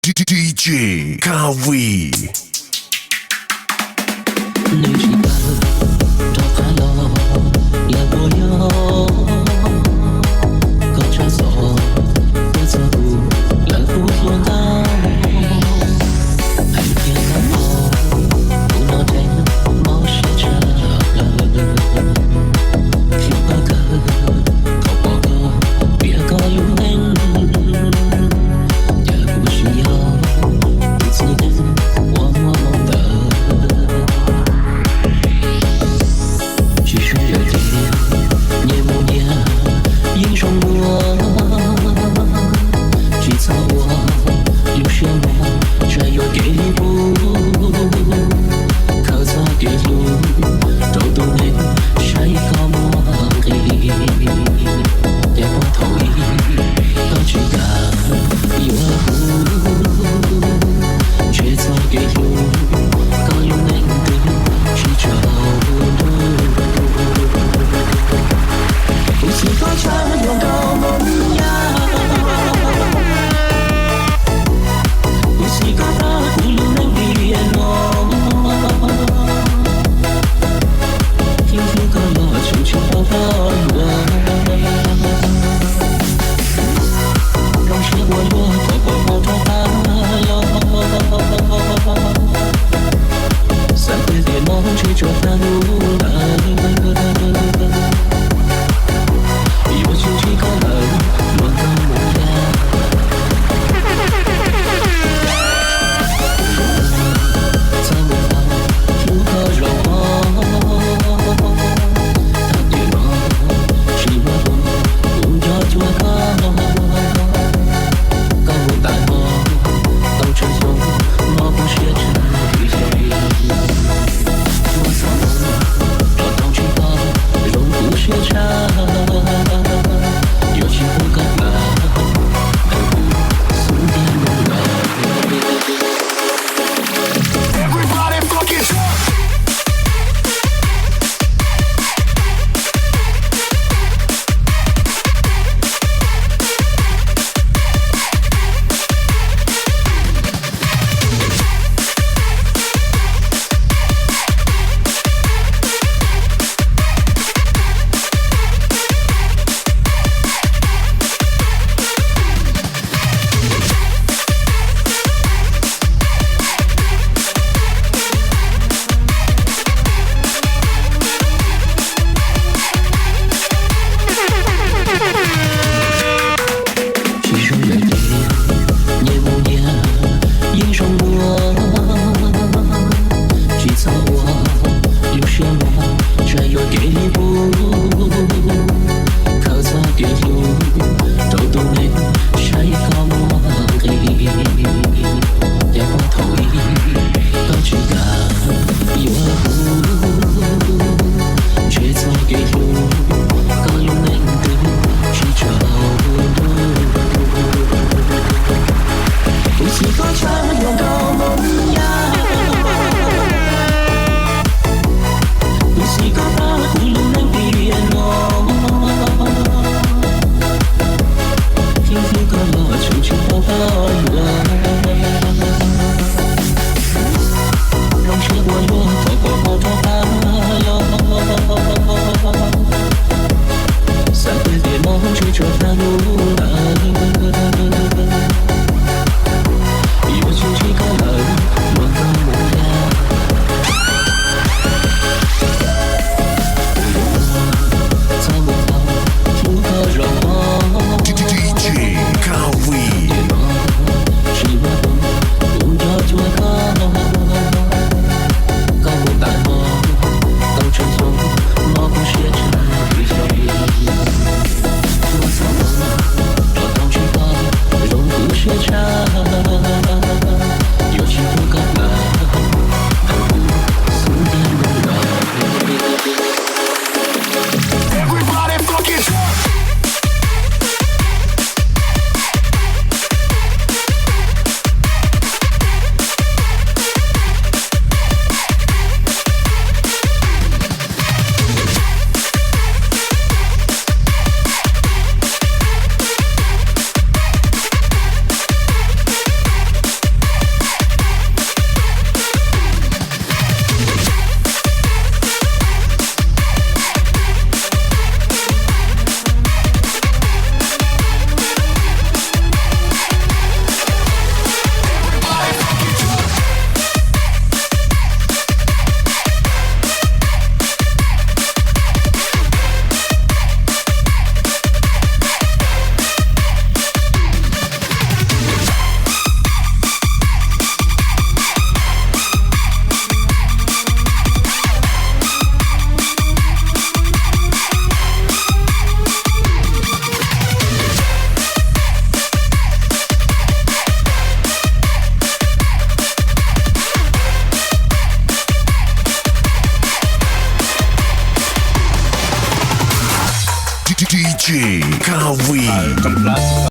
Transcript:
DJ Kawi。你知道找快乐来我要跟着走的脚步来不做到还别看我不能天冒险着听吧歌口播歌别搞有人也不需要不自恋我默默的其实热天年不年映上我去操我有些我这又给不可咋给路都懂你谁搞我给也不同意都知道有不却早给路搞有能力去找不是歌唱用高梦呀不是歌打不能变哦听听歌了轻轻抱抱我让是我落破破三回别梦去做那路我轻轻可能我的模样在我如何让我他对我是我不要做高高大我都成功我不学着我操我都知道容不学着有些不敢了送点温暖 Everybody fucking jump！ 我轻轻可能 DJ Kawi. Complacent